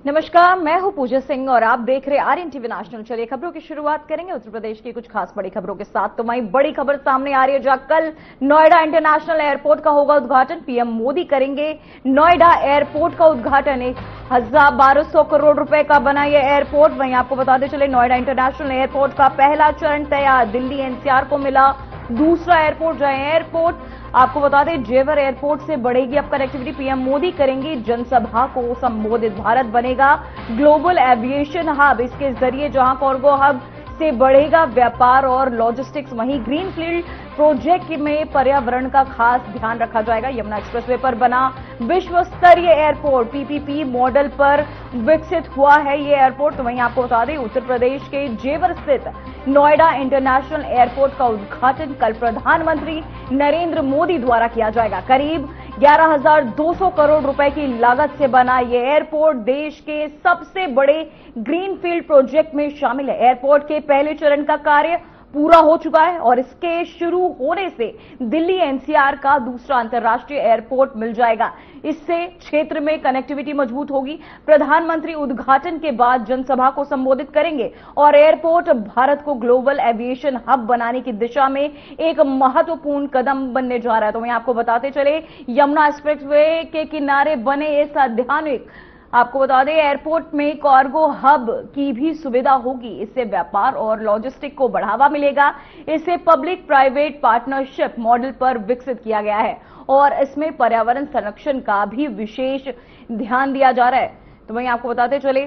नमस्कार, मैं हूं पूजा सिंह और आप देख रहे आर्यन टीवी नेशनल। चलिए खबरों की शुरुआत करेंगे उत्तर प्रदेश की कुछ खास बड़ी खबरों के साथ। तो वहीं बड़ी खबर सामने आ रही है, जहां कल नोएडा इंटरनेशनल एयरपोर्ट का होगा उद्घाटन। पीएम मोदी करेंगे नोएडा एयरपोर्ट का उद्घाटन। 1200 करोड़ रुपए का बना यह एयरपोर्ट। वहीं आपको बताते चले, नोएडा इंटरनेशनल एयरपोर्ट का पहला चरण तैयार, दिल्ली एनसीआर को मिला दूसरा एयरपोर्ट। जहां एयरपोर्ट आपको बता दें, जेवर एयरपोर्ट से बढ़ेगी अब कनेक्टिविटी। पीएम मोदी करेंगे जनसभा को संबोधित। भारत बनेगा ग्लोबल एविएशन हब। इसके जरिए जहां कार्गो हब से बढ़ेगा व्यापार और लॉजिस्टिक्स। वहीं ग्रीनफील्ड प्रोजेक्ट में पर्यावरण का खास ध्यान रखा जाएगा। यमुना एक्सप्रेसवे पर बना विश्व स्तरीय एयरपोर्ट पीपीपी मॉडल पर विकसित हुआ है ये एयरपोर्ट। तो वहीं आपको बता दें, उत्तर प्रदेश के जेवर स्थित नोएडा इंटरनेशनल एयरपोर्ट का उद्घाटन कल प्रधानमंत्री नरेंद्र मोदी द्वारा किया जाएगा। करीब 11,200 करोड़ रुपए की लागत से बना यह एयरपोर्ट देश के सबसे बड़े ग्रीनफील्ड प्रोजेक्ट में शामिल है। एयरपोर्ट के पहले चरण का कार्य पूरा हो चुका है और इसके शुरू होने से दिल्ली एनसीआर का दूसरा अंतर्राष्ट्रीय एयरपोर्ट मिल जाएगा। इससे क्षेत्र में कनेक्टिविटी मजबूत होगी। प्रधानमंत्री उद्घाटन के बाद जनसभा को संबोधित करेंगे और एयरपोर्ट भारत को ग्लोबल एविएशन हब बनाने की दिशा में एक महत्वपूर्ण कदम बनने जा रहा है। तो मैं आपको बताते चले, यमुना एक्सप्रेसवे के किनारे बने इस आधुनिक, आपको बता दें, एयरपोर्ट में कार्गो हब की भी सुविधा होगी। इससे व्यापार और लॉजिस्टिक को बढ़ावा मिलेगा। इसे पब्लिक प्राइवेट पार्टनरशिप मॉडल पर विकसित किया गया है और इसमें पर्यावरण संरक्षण का भी विशेष ध्यान दिया जा रहा है। तो वहीं आपको बताते चले,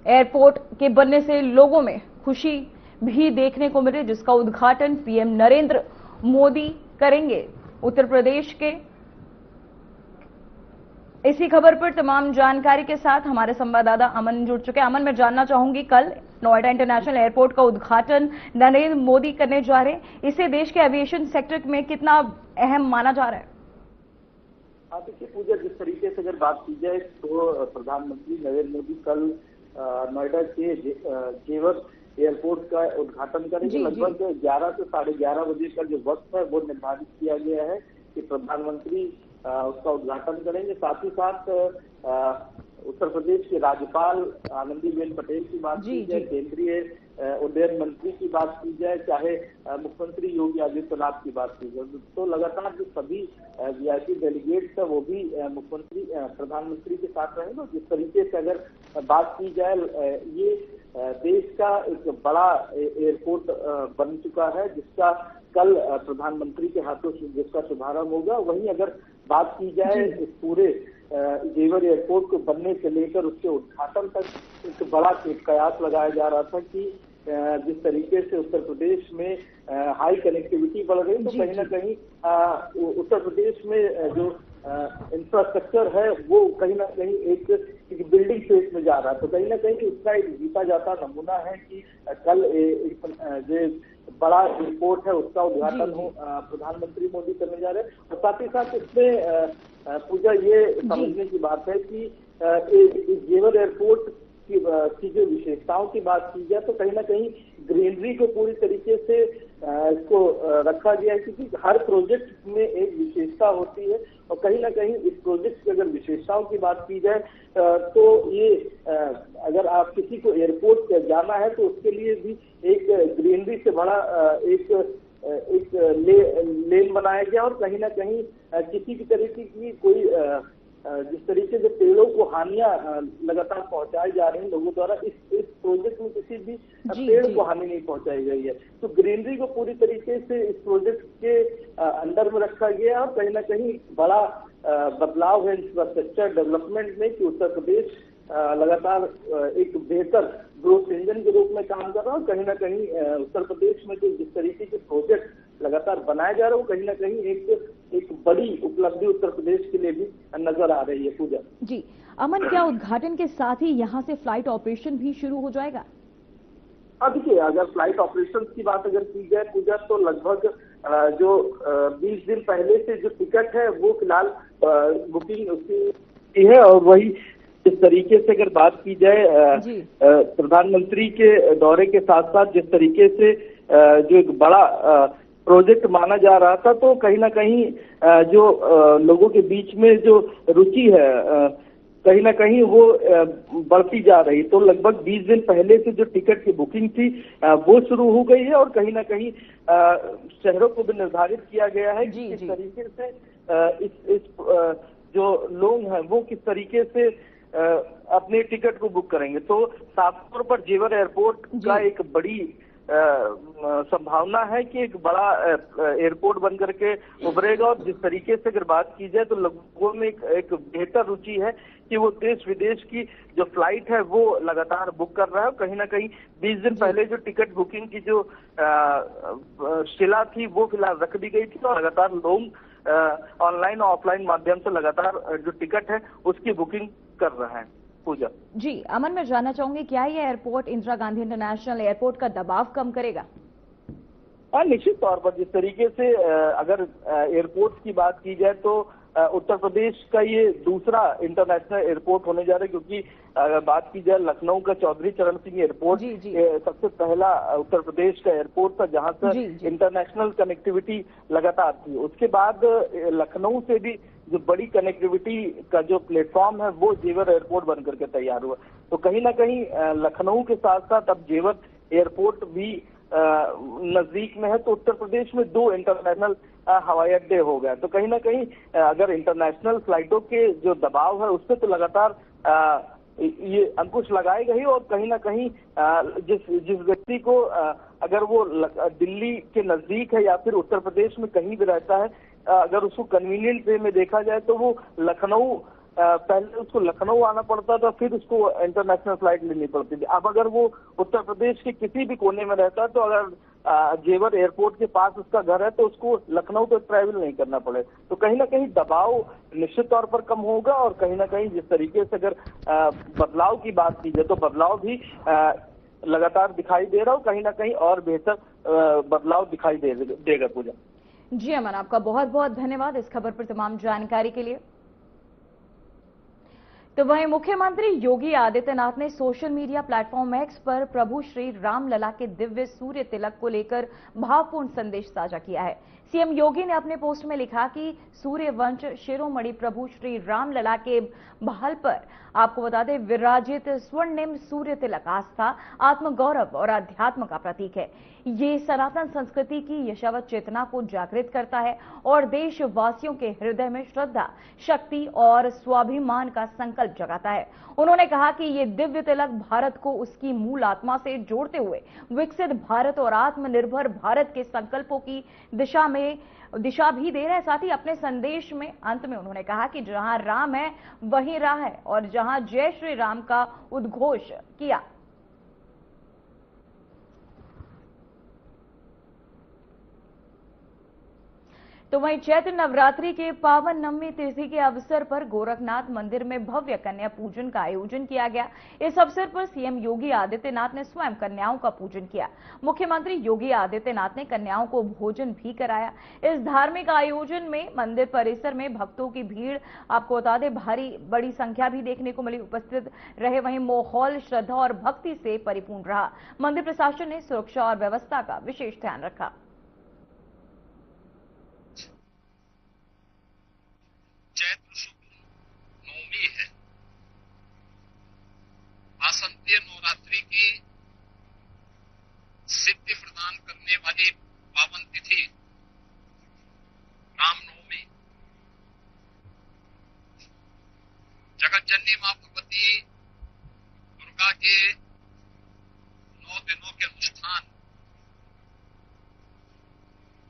एयरपोर्ट के बनने से लोगों में खुशी भी देखने को मिल रही, जिसका उद्घाटन पीएम नरेंद्र मोदी करेंगे उत्तर प्रदेश के। इसी खबर पर तमाम जानकारी के साथ हमारे संवाददाता अमन जुड़ चुके हैं। अमन, मैं जानना चाहूंगी, कल नोएडा इंटरनेशनल एयरपोर्ट का उद्घाटन नरेंद्र मोदी करने जा रहे हैं। इसे देश के एविएशन सेक्टर में कितना अहम माना जा रहा है? देखिए पूजा, जिस तरीके से अगर बात की जाए तो प्रधानमंत्री नरेंद्र मोदी कल नोएडा के जेवर एयरपोर्ट का उद्घाटन करेंगे। लगभग 11 से 11:30 बजे का जो वक्त है वो निर्धारित किया गया है कि प्रधानमंत्री उसका उद्घाटन करेंगे। साथ ही साथ उत्तर प्रदेश के राज्यपाल आनंदीबेन पटेल की बात की जाए, केंद्रीय उड्डयन मंत्री की बात की जाए, चाहे मुख्यमंत्री योगी आदित्यनाथ की बात की जाए, तो लगातार जो सभी वीआईपी डेलीगेट्स है वो भी मुख्यमंत्री प्रधानमंत्री के साथ रहेंगे। जिस तरीके से अगर बात की जाए, ये देश का एक बड़ा एयरपोर्ट बन चुका है, जिसका कल प्रधानमंत्री के हाथों से जिसका शुभारंभ होगा। वहीं अगर बात की जाए इस पूरे जेवर एयरपोर्ट को बनने से लेकर उसके उद्घाटन तक एक बड़ा कयास लगाया जा रहा था कि जिस तरीके से उत्तर प्रदेश में हाई कनेक्टिविटी बढ़ रही, तो कहीं ना कहीं उत्तर प्रदेश में जो इंफ्रास्ट्रक्चर है वो कहीं ना कहीं एक बिल्डिंग फेज में जा रहा है। तो कहीं ना कहीं उसका एक जीता जाता नमूना है कि कल जो बड़ा एयरपोर्ट है उसका उद्घाटन हो प्रधानमंत्री मोदी करने जा रहे हैं। और साथ ही साथ इसमें पूजा ये समझने की बात है कि जेवर एयरपोर्ट की जो विशेषताओं की बात की जाए तो कहीं ना कहीं ग्रीनरी को पूरी तरीके से इसको रखा गया है, क्योंकि हर प्रोजेक्ट में एक विशेषता होती है। और कहीं ना कहीं इस प्रोजेक्ट की अगर विशेषताओं की बात की जाए तो ये अगर आप किसी को एयरपोर्ट जाना है तो उसके लिए भी एक ग्रीनरी से बड़ा एक लेन बनाया गया। और कहीं ना कहीं किसी भी तरीके की कोई जिस तरीके से पेड़ों को हानियां लगातार पहुंचाई जा रही हैं लोगों द्वारा, इस प्रोजेक्ट में किसी भी पेड़ को हानि नहीं पहुंचाई गई है। तो ग्रीनरी को पूरी तरीके से इस प्रोजेक्ट के अंडर में रखा गया और कहीं ना कहीं बड़ा बदलाव है इंफ्रास्ट्रक्चर डेवलपमेंट में कि उत्तर प्रदेश लगातार एक बेहतर ग्रोथ इंजन के रूप में काम कर रहा है। और कहीं ना कहीं उत्तर प्रदेश में जो जिस तरीके के प्रोजेक्ट लगातार बनाए जा रहे हैं वो कहीं ना कहीं एक बड़ी उपलब्धि उत्तर प्रदेश के लिए भी नजर आ रही है। पूजा जी, अमन, क्या उद्घाटन के साथ ही यहाँ से फ्लाइट ऑपरेशन भी शुरू हो जाएगा? देखिए, अगर फ्लाइट ऑपरेशन की बात अगर की जाए पूजा, तो लगभग जो 20 दिन पहले से जो टिकट है वो फिलहाल बुकिंग उसकी है। और वही जिस तरीके से अगर बात की जाए प्रधानमंत्री के दौरे के साथ साथ जिस तरीके से जो एक बड़ा प्रोजेक्ट माना जा रहा था, तो कहीं ना कहीं जो लोगों के बीच में जो रुचि है कहीं ना कहीं वो बढ़ती जा रही। तो लगभग 20 दिन पहले से जो टिकट की बुकिंग थी वो शुरू हो गई है और कहीं ना कहीं शहरों को भी निर्धारित किया गया है कि किस तरीके से इस जो लोग हैं वो किस तरीके से अपने टिकट को बुक करेंगे। तो साफ तौर पर जेवर एयरपोर्ट का एक बड़ी संभावना है कि एक बड़ा एयरपोर्ट बन करके उभरेगा। और जिस तरीके से अगर बात की जाए तो लोगों में एक बेहतर रुचि है कि वो देश विदेश की जो फ्लाइट है वो लगातार बुक कर रहा है। कहीं ना कहीं 20 दिन पहले जो टिकट बुकिंग की जो शिला थी वो फिलहाल रख दी गई थी और लगातार लोग ऑनलाइन और ऑफलाइन माध्यम से लगातार जो टिकट है उसकी बुकिंग कर रहे हैं। पूजा जी, अमन, मैं जानना चाहूंगी क्या ये airport Indira Gandhi international airport का दबाव कम करेगा? निश्चित तौर पर जिस तरीके से अगर एयरपोर्ट की बात की जाए तो उत्तर प्रदेश का ये दूसरा इंटरनेशनल एयरपोर्ट होने जा रहा है, क्योंकि अगर बात की जाए लखनऊ का चौधरी चरण सिंह एयरपोर्ट सबसे पहला उत्तर प्रदेश का एयरपोर्ट था जहां से इंटरनेशनल कनेक्टिविटी लगातार थी। उसके बाद लखनऊ से भी जो बड़ी कनेक्टिविटी का जो प्लेटफॉर्म है वो जेवर एयरपोर्ट बनकर के तैयार हुआ। तो कहीं ना कहीं लखनऊ के साथ साथ अब जेवर एयरपोर्ट भी नजदीक में है। तो उत्तर प्रदेश में 2 इंटरनेशनल हवाई अड्डे हो गए। तो कहीं ना कहीं अगर इंटरनेशनल फ्लाइटों के जो दबाव है उससे तो लगातार ये अंकुश लगाएगा ही। और कहीं ना कहीं जिस व्यक्ति को अगर वो दिल्ली के नजदीक है या फिर उत्तर प्रदेश में कहीं भी रहता है, अगर उसको कन्वीनियंट वे में देखा जाए तो वो लखनऊ पहले उसको लखनऊ आना पड़ता था, फिर उसको इंटरनेशनल फ्लाइट लेनी पड़ती थी। अब अगर वो उत्तर प्रदेश के किसी भी कोने में रहता है तो अगर जेवर एयरपोर्ट के पास उसका घर है तो उसको लखनऊ तक ट्रैवल नहीं करना पड़े। तो कहीं ना कहीं दबाव निश्चित तौर पर कम होगा। और कहीं ना कहीं जिस तरीके से अगर बदलाव की बात की जाए तो बदलाव भी लगातार दिखाई दे रहा हो, कहीं ना कहीं और बेहतर बदलाव दिखाई देगा। पूजा जी अमन, आपका बहुत बहुत धन्यवाद इस खबर पर तमाम जानकारी के लिए। तो वहीं मुख्यमंत्री योगी आदित्यनाथ ने सोशल मीडिया प्लेटफॉर्म एक्स पर प्रभु श्री रामलला के दिव्य सूर्य तिलक को लेकर भावपूर्ण संदेश साझा किया है। सीएम योगी ने अपने पोस्ट में लिखा कि सूर्यवंश शिरोमणि प्रभु श्री रामलला के भाल पर आपको बता दें विराजित स्वर्णिम सूर्य तिलक आस्था, आत्मगौरव और अध्यात्म का प्रतीक है। ये सनातन संस्कृति की यशावत चेतना को जागृत करता है और देशवासियों के हृदय में श्रद्धा, शक्ति और स्वाभिमान का संकल्प जगाता है। उन्होंने कहा कि ये दिव्य तिलक भारत को उसकी मूल आत्मा से जोड़ते हुए विकसित भारत और आत्मनिर्भर भारत के संकल्पों की दिशा भी दे रहा है। साथ ही अपने संदेश में अंत में उन्होंने कहा कि जहां राम है वहीं राह है और जहां जय श्री राम का उद्घोष किया। तो वहीं चैत्र नवरात्रि के पावन नवमी तिथि के अवसर पर गोरखनाथ मंदिर में भव्य कन्या पूजन का आयोजन किया गया। इस अवसर पर सीएम योगी आदित्यनाथ ने स्वयं कन्याओं का पूजन किया। मुख्यमंत्री योगी आदित्यनाथ ने कन्याओं को भोजन भी कराया। इस धार्मिक आयोजन में मंदिर परिसर में भक्तों की भीड़ आपको बता दें बड़ी संख्या भी देखने को मिली, उपस्थित रहे। वहीं माहौल श्रद्धा और भक्ति से परिपूर्ण रहा। मंदिर प्रशासन ने सुरक्षा और व्यवस्था का विशेष ध्यान रखा। चैत्र शुक्ल नवमी है, वासंतीय नवरात्रि की सिद्धि प्रदान करने वाली पावन तिथि रामनवमी। जगतजननी मां भगवती दुर्गा के 9 दिनों के अनुष्ठान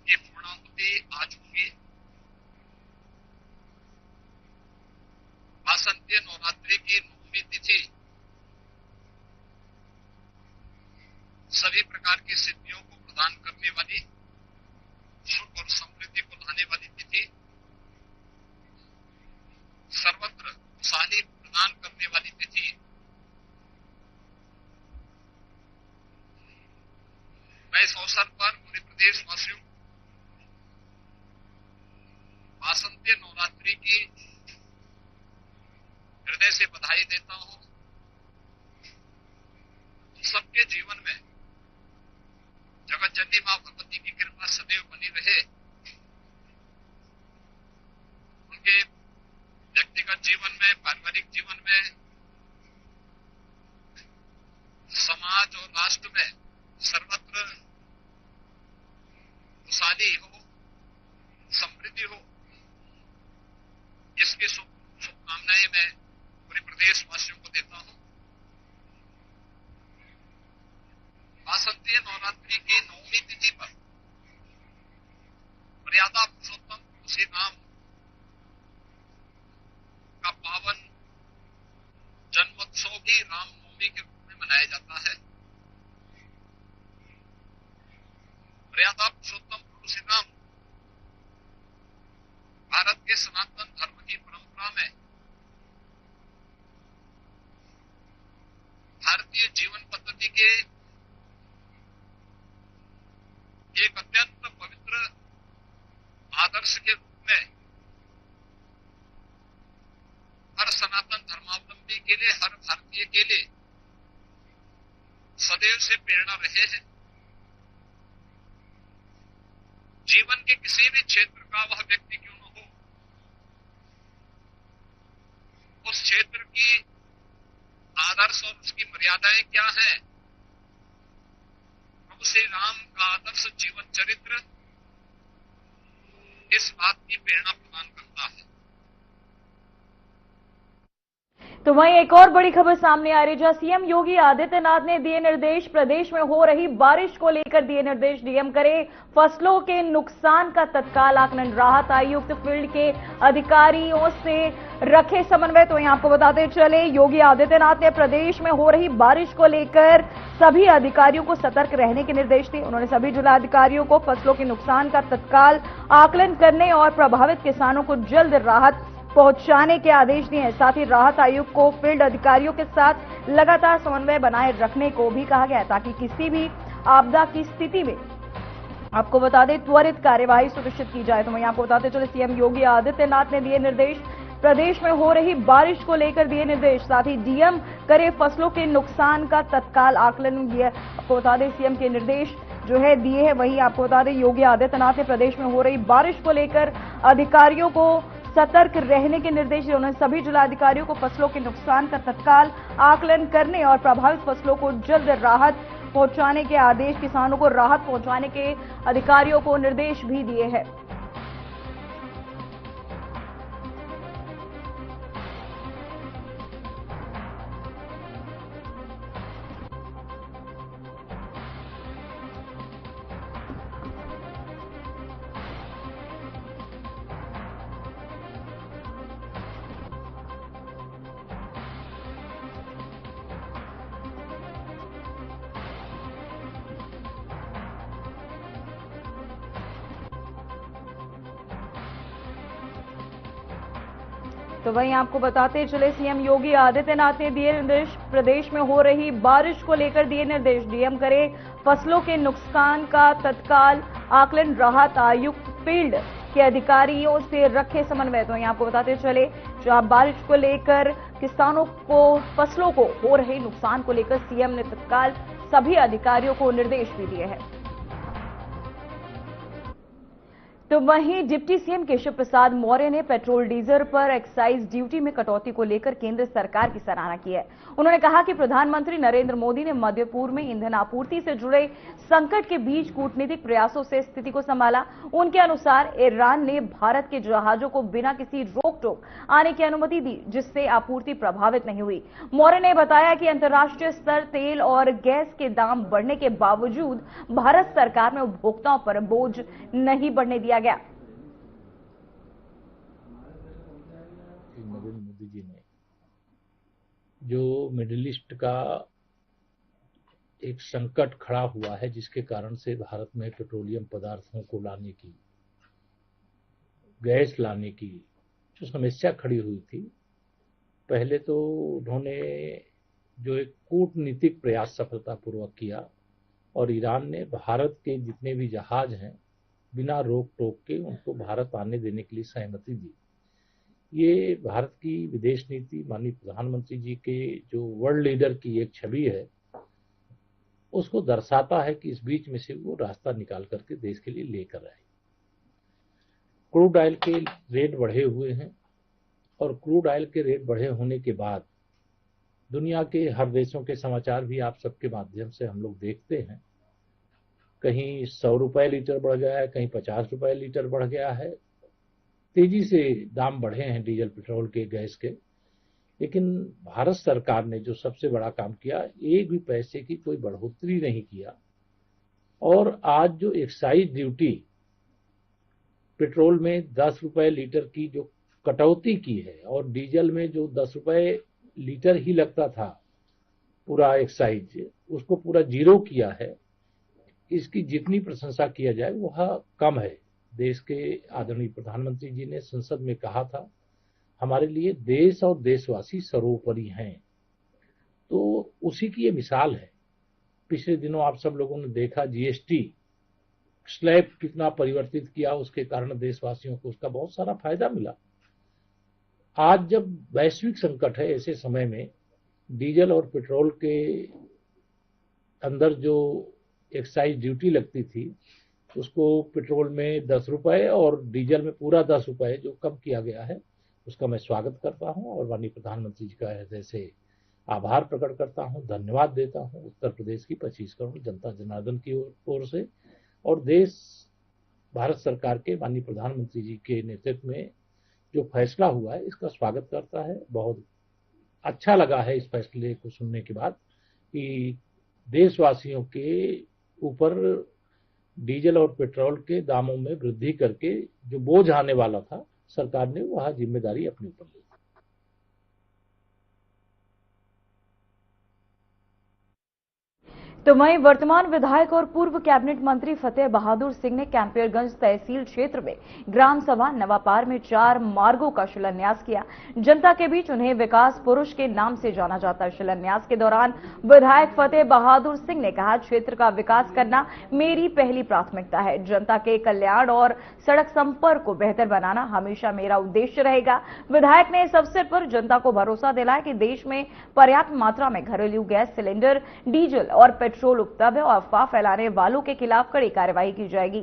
की पूर्णाहुति आज होगी। वासंतीय नवरात्रि की नवमी तिथि सभी प्रकार की सिद्धियों को प्रदान करने वाली, सुख और समृद्धि को लाने वाली तिथि, सर्वत्र खुशहाली प्रदान करने वाली तिथि। मैं इस अवसर पर पूरे प्रदेशवासियों को वासंतीय नवरात्रि की हृदय से बधाई देता हूं। सबके जीवन में जगतजननी मां भगवती की कृपा सदैव बनी रहे। उनके व्यक्तिगत जीवन में में, पारिवारिक जीवन में, समाज और राष्ट्र में सर्वत्र खुशहाली हो, समृद्धि हो, इसकी शुभकामनाएं मैं पूरे प्रदेशवासियों को देता हूं। वासंतीय नवरात्रि की 9वीं तिथि पर मर्यादा पुरुषोत्तम तुलसी राम का पावन जन्मोत्सव भी रामनवमी के रूप में मनाया जाता है। मर्यादा पुरुषोत्तम तुलसी राम भारत के सनातन धर्म की परंपरा में भारतीय जीवन पद्धति के एक अत्यंत पवित्र आदर्श के रूप में हर सनातन धर्मावलंबी के लिए, हर भारतीय के लिए सदैव से प्रेरणा रहे हैं। जीवन के किसी भी क्षेत्र का वह व्यक्ति क्यों न हो, उस क्षेत्र की आदर्श और उसकी मर्यादाएं क्या हैं, प्रभु श्री राम का आदर्श जीवन चरित्र इस बात की प्रेरणा प्रदान करता है। तो वहीं एक और बड़ी खबर सामने आ रही है, जहां सीएम योगी आदित्यनाथ ने दिए निर्देश, प्रदेश में हो रही बारिश को लेकर दिए निर्देश। डीएम करे फसलों के नुकसान का तत्काल आकलन, राहत आयुक्त फील्ड के अधिकारियों से रखे समन्वय। तो यहां आपको बताते चले, योगी आदित्यनाथ ने प्रदेश में हो रही बारिश को लेकर सभी अधिकारियों को सतर्क रहने के निर्देश दिए। उन्होंने सभी जिलाधिकारियों को फसलों के नुकसान का तत्काल आकलन करने और प्रभावित किसानों को जल्द राहत पहुंचाने के आदेश दिए हैं। साथ ही राहत आयुक्त को फील्ड अधिकारियों के साथ लगातार समन्वय बनाए रखने को भी कहा गया है, ताकि किसी भी आपदा की स्थिति में आपको बता दें त्वरित कार्यवाही सुनिश्चित की जाए। तो वहीं आपको बताते चले, सीएम योगी आदित्यनाथ ने दिए निर्देश, प्रदेश में हो रही बारिश को लेकर दिए निर्देश। साथ ही डीएम करे फसलों के नुकसान का तत्काल आकलन। ये आपको बता दें सीएम के निर्देश जो है दिए हैं। वहीं आपको बता दें योगी आदित्यनाथ ने प्रदेश में हो रही बारिश को लेकर अधिकारियों को सतर्क रहने के निर्देश दिए। उन्होंने सभी जिलाधिकारियों को फसलों के नुकसान का तत्काल आकलन करने और प्रभावित फसलों को जल्द राहत पहुंचाने के आदेश, किसानों को राहत पहुंचाने के अधिकारियों को निर्देश भी दिए हैं। तो वहीं आपको बताते चले, सीएम योगी आदित्यनाथ ने दिए निर्देश, प्रदेश में हो रही बारिश को लेकर दिए निर्देश। डीएम करे फसलों के नुकसान का तत्काल आकलन, राहत आयुक्त फील्ड के अधिकारियों से रखे समन्वय। तो यहाँ आपको बताते चले, जो आप बारिश को लेकर किसानों को फसलों को हो रहे नुकसान को लेकर सीएम ने तत्काल सभी अधिकारियों को निर्देश भी दिए हैं। तो वहीं डिप्टी सीएम केशव प्रसाद मौर्य ने पेट्रोल डीजल पर एक्साइज ड्यूटी में कटौती को लेकर केंद्र सरकार की सराहना की है। उन्होंने कहा कि प्रधानमंत्री नरेंद्र मोदी ने मध्य पूर्व में ईंधन आपूर्ति से जुड़े संकट के बीच कूटनीतिक प्रयासों से स्थिति को संभाला। उनके अनुसार ईरान ने भारत के जहाजों को बिना किसी रोक टोक आने की अनुमति दी, जिससे आपूर्ति प्रभावित नहीं हुई। मौर्य ने बताया कि अंतर्राष्ट्रीय स्तर तेल और गैस के दाम बढ़ने के बावजूद भारत सरकार में उपभोक्ताओं पर बोझ नहीं बढ़ने दिया गया। नरेंद्र मोदी जी ने जो मिडिल ईस्ट का एक संकट खड़ा हुआ है, जिसके कारण से भारत में पेट्रोलियम पदार्थों को लाने की, गैस लाने की जो समस्या खड़ी हुई थी, पहले तो उन्होंने जो एक कूटनीतिक प्रयास सफलतापूर्वक किया और ईरान ने भारत के जितने भी जहाज हैं बिना रोक टोक के उनको भारत आने देने के लिए सहमति दी। ये भारत की विदेश नीति, माननीय प्रधानमंत्री जी के जो वर्ल्ड लीडर की एक छवि है, उसको दर्शाता है कि इस बीच में से वो रास्ता निकाल करके देश के लिए लेकर आए। क्रूड ऑयल के रेट बढ़े हुए हैं, और क्रूड ऑयल के रेट बढ़े होने के बाद दुनिया के हर देशों के समाचार भी आप सबके माध्यम से हम लोग देखते हैं। कहीं 100 रुपए लीटर बढ़ गया है, कहीं 50 रुपए लीटर बढ़ गया है। तेजी से दाम बढ़े हैं डीजल, पेट्रोल के, गैस के। लेकिन भारत सरकार ने जो सबसे बड़ा काम किया, एक भी पैसे की कोई बढ़ोतरी नहीं किया। और आज जो एक्साइज ड्यूटी पेट्रोल में 10 रुपए लीटर की जो कटौती की है, और डीजल में जो 10 रुपए लीटर ही लगता था पूरा एक्साइज, उसको पूरा जीरो किया है। इसकी जितनी प्रशंसा किया जाए वह कम है। देश के आदरणीय प्रधानमंत्री जी ने संसद में कहा था, हमारे लिए देश और देशवासी सर्वोपरि हैं। तो उसी की ये मिसाल है। पिछले दिनों आप सब लोगों ने देखा जीएसटी स्लैब कितना परिवर्तित किया, उसके कारण देशवासियों को उसका बहुत सारा फायदा मिला। आज जब वैश्विक संकट है, ऐसे समय में डीजल और पेट्रोल के अंदर जो एक्साइज ड्यूटी लगती थी, उसको पेट्रोल में 10 रुपए और डीजल में पूरा 10 रुपए जो कम किया गया है, उसका मैं स्वागत करता हूं और माननीय प्रधानमंत्री जी का हृदय से आभार प्रकट करता हूं, धन्यवाद देता हूं उत्तर प्रदेश की 25 करोड़ जनता जनार्दन की ओर से। और देश, भारत सरकार के माननीय प्रधानमंत्री जी के नेतृत्व में जो फैसला हुआ है, इसका स्वागत करता है। बहुत अच्छा लगा है इस फैसले को सुनने के बाद कि देशवासियों के ऊपर डीजल और पेट्रोल के दामों में वृद्धि करके जो बोझ आने वाला था, सरकार ने वह जिम्मेदारी अपने ऊपर ली। तो वहीं वर्तमान विधायक और पूर्व कैबिनेट मंत्री फतेह बहादुर सिंह ने कैंपियरगंज तहसील क्षेत्र में ग्राम सभा नवापार में 4 मार्गों का शिलान्यास किया। जनता के बीच उन्हें विकास पुरुष के नाम से जाना जाता है। शिलान्यास के दौरान विधायक फतेह बहादुर सिंह ने कहा, क्षेत्र का विकास करना मेरी पहली प्राथमिकता है। जनता के कल्याण और सड़क संपर्क को बेहतर बनाना हमेशा मेरा उद्देश्य रहेगा। विधायक ने इस अवसर पर जनता को भरोसा दिलाया कि देश में पर्याप्त मात्रा में घरेलू गैस सिलेंडर, डीजल और पेट्रोल उपलब्ध है और अफवाह फैलाने वालों के खिलाफ कड़ी कार्रवाई की जाएगी।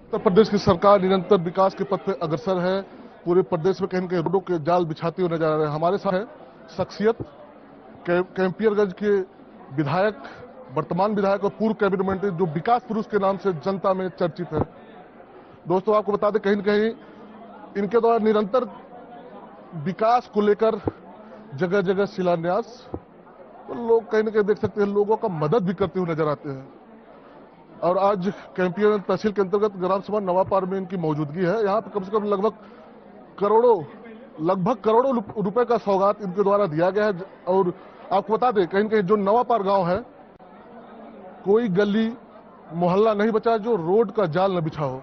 उत्तर प्रदेश की सरकार निरंतर विकास के पथ पर अग्रसर है। पूरे प्रदेश में कहीं कहीं रोडों के जाल बिछाते हुए नजर आ रहे हैं। हमारे साथ है शख्सियत कैंपियरगंज के विधायक, वर्तमान विधायक और पूर्व कैबिनेट मंत्री, जो विकास पुरुष के नाम से जनता में चर्चित है। दोस्तों, आपको बता दें, कहीं न कहीं इनके द्वारा निरंतर विकास को लेकर जगह जगह शिलान्यास, तो लोग कहीं न कहीं देख सकते हैं, लोगों का मदद भी करते हुए नजर आते हैं। और आज कैंपियरगंज तहसील के अंतर्गत ग्राम सभा नवापार में इनकी मौजूदगी है। यहाँ पर कम से कम लगभग करोड़ों रुपए का सौगात इनके द्वारा दिया गया है। और आपको बता दें, कहीं न कहीं जो नवापार गांव है, कोई गली मोहल्ला नहीं बचा जो रोड का जाल न बिछा हो।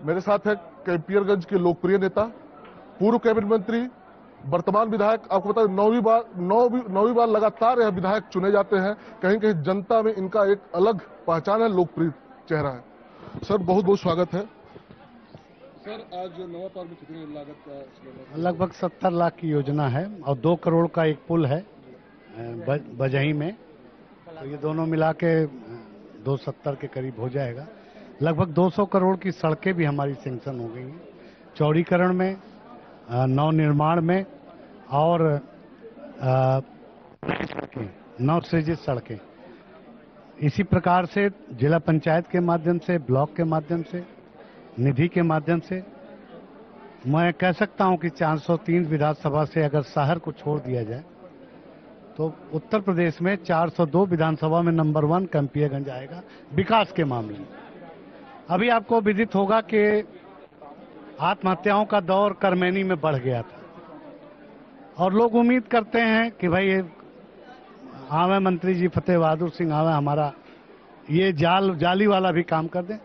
मेरे साथ है कैंपियरगंज के लोकप्रिय नेता, पूर्व कैबिनेट मंत्री, वर्तमान विधायक। आपको बता दें, 9वीं बार लगातार यह विधायक चुने जाते हैं। कहीं कहीं जनता में इनका एक अलग पहचान है, लोकप्रिय चेहरा है। सर, बहुत बहुत स्वागत है। सर, आज नवापार में कितनी लागत का? लगभग 70 लाख की योजना है और 2 करोड़ का एक पुल है बजही में, तो ये दोनों मिला के 270 के करीब हो जाएगा। लगभग 200 करोड़ की सड़कें भी हमारी सैंक्शन हो गई हैं, चौड़ीकरण में, नवनिर्माण में और नवसृजित सड़कें। इसी प्रकार से जिला पंचायत के माध्यम से, ब्लॉक के माध्यम से, निधि के माध्यम से मैं कह सकता हूं कि 403 विधानसभा से अगर शहर को छोड़ दिया जाए तो उत्तर प्रदेश में 402 विधानसभा में नंबर 1 कैंपियरगंज आएगा विकास के मामले में। अभी आपको विदित होगा कि आत्महत्याओं का दौर करमैनी में बढ़ गया था और लोग उम्मीद करते हैं कि भाई आवे मंत्री जी फतेह बहादुर सिंह आवे, हमारा ये जाली वाला भी काम कर दें।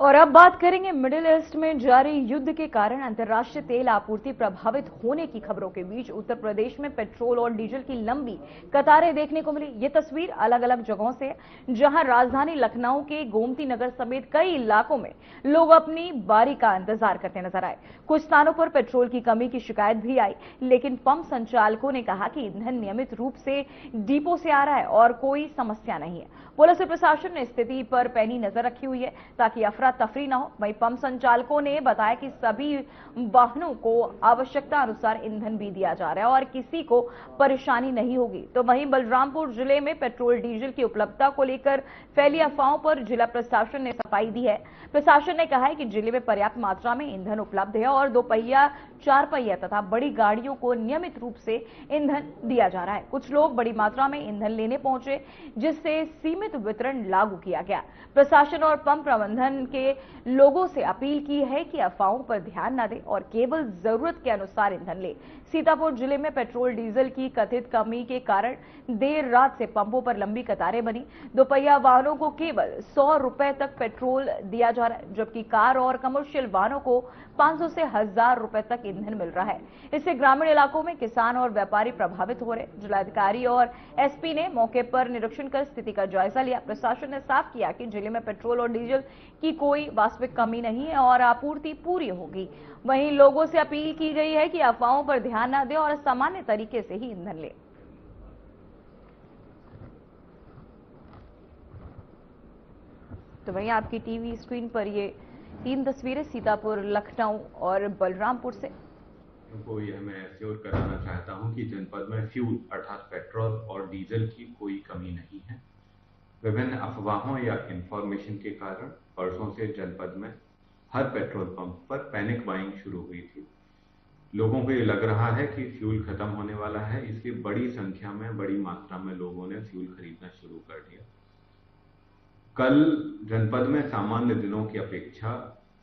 और अब बात करेंगे मिडिल ईस्ट में जारी युद्ध के कारण अंतर्राष्ट्रीय तेल आपूर्ति प्रभावित होने की खबरों के बीच उत्तर प्रदेश में पेट्रोल और डीजल की लंबी कतारें देखने को मिली। ये तस्वीर अलग अलग जगहों से है, जहां राजधानी लखनऊ के गोमती नगर समेत कई इलाकों में लोग अपनी बारी का इंतजार करते नजर आए। कुछ स्थानों पर पेट्रोल की कमी की शिकायत भी आई, लेकिन पंप संचालकों ने कहा कि ईंधन नियमित रूप से डिपो से आ रहा है और कोई समस्या नहीं है। पुलिस और प्रशासन ने स्थिति पर पैनी नजर रखी हुई है ताकि अफरा तफरी न हो। वहीं पंप संचालकों ने बताया कि सभी वाहनों को आवश्यकता अनुसार ईंधन भी दिया जा रहा है और किसी को परेशानी नहीं होगी। तो वहीं बलरामपुर जिले में पेट्रोल डीजल की उपलब्धता को लेकर फैली अफवाहों पर जिला प्रशासन ने सफाई दी है। प्रशासन ने कहा है कि जिले में पर्याप्त मात्रा में ईंधन उपलब्ध है और 2 पहिया, 4 पहिया तथा बड़ी गाड़ियों को नियमित रूप से ईंधन दिया जा रहा है। कुछ लोग बड़ी मात्रा में ईंधन लेने पहुंचे, जिससे सीमित वितरण लागू किया गया। प्रशासन और पंप प्रबंधन के लोगों से अपील की है कि अफवाहों पर ध्यान न दें और केवल जरूरत के अनुसार ईंधन लें। सीतापुर जिले में पेट्रोल डीजल की कथित कमी के कारण देर रात से पंपों पर लंबी कतारें बनी। 2 पहिया वाहनों को केवल 100 रुपए तक पेट्रोल दिया जा रहा है, जबकि कार और कमर्शियल वाहनों को 500 से 1000 रुपए तक ईंधन मिल रहा है। इससे ग्रामीण इलाकों में किसान और व्यापारी प्रभावित हो रहे। जिलाधिकारी और एसपी ने मौके पर निरीक्षण कर स्थिति का जायजा लिया। प्रशासन ने साफ किया कि जिले में पेट्रोल और डीजल की कोई वास्तविक कमी नहीं है और आपूर्ति पूरी होगी। वहीं लोगों से अपील की गई है कि अफवाहों पर ध्यान न दें और सामान्य तरीके से ही ईंधन लें। तो वहीं आपकी टीवी स्क्रीन पर ये 3 तस्वीरें सीतापुर, लखनऊ और बलरामपुर से। को यह मैं एश्योर कराना चाहता हूं कि जनपद में फ्यूल अर्थात पेट्रोल और डीजल की कोई कमी नहीं है। विभिन्न अफवाहों या इंफॉर्मेशन के कारण परसों से जनपद में हर पेट्रोल पंप पर पैनिक बाइंग शुरू हुई थी। लोगों को ये लग रहा है कि फ्यूल खत्म होने वाला है, इसलिए बड़ी संख्या में, बड़ी मात्रा में लोगों ने फ्यूल खरीदना शुरू कर दिया। कल जनपद में सामान्य दिनों की अपेक्षा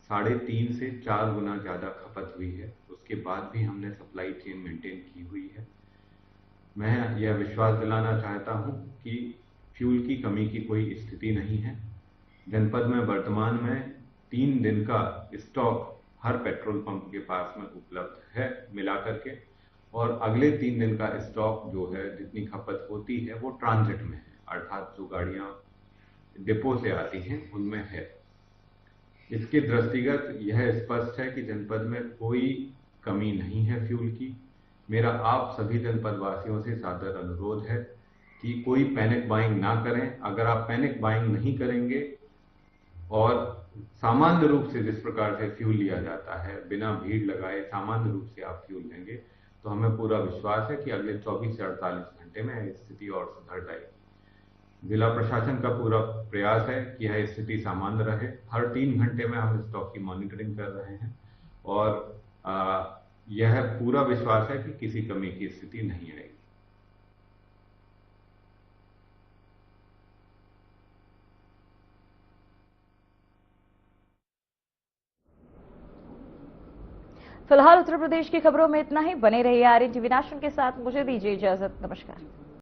3.5 से 4 गुना ज्यादा खपत हुई है। उसके बाद भी हमने सप्लाई चेन मेंटेन की हुई है। मैं यह विश्वास दिलाना चाहता हूं कि फ्यूल की कमी की कोई स्थिति नहीं है। जनपद में वर्तमान में 3 दिन का स्टॉक हर पेट्रोल पंप के पास में उपलब्ध है मिला करके, और अगले 3 दिन का स्टॉक जो है, जितनी खपत होती है, वो ट्रांजिट में है, अर्थात जो गाड़ियां डिपो से आती हैं उनमें है। इसके दृष्टिगत यह स्पष्ट है कि जनपद में कोई कमी नहीं है फ्यूल की। मेरा आप सभी जनपद वासियों से सादर अनुरोध है कि कोई पैनिक बाइंग ना करें। अगर आप पैनिक बाइंग नहीं करेंगे और सामान्य रूप से जिस प्रकार से फ्यूल लिया जाता है, बिना भीड़ लगाए सामान्य रूप से आप फ्यूल लेंगे, तो हमें पूरा विश्वास है कि अगले 24 से 48 घंटे में यह स्थिति और सुधर जाएगी। जिला प्रशासन का पूरा प्रयास है कि यह स्थिति सामान्य रहे। हर 3 घंटे में हम स्टॉक की मॉनिटरिंग कर रहे हैं और यह पूरा विश्वास है कि किसी कमी की स्थिति नहीं आएगी। फिलहाल उत्तर प्रदेश की खबरों में इतना ही। बने रहिए आर्यन टीवी नेशनल के साथ। मुझे दीजिए इजाजत। नमस्कार।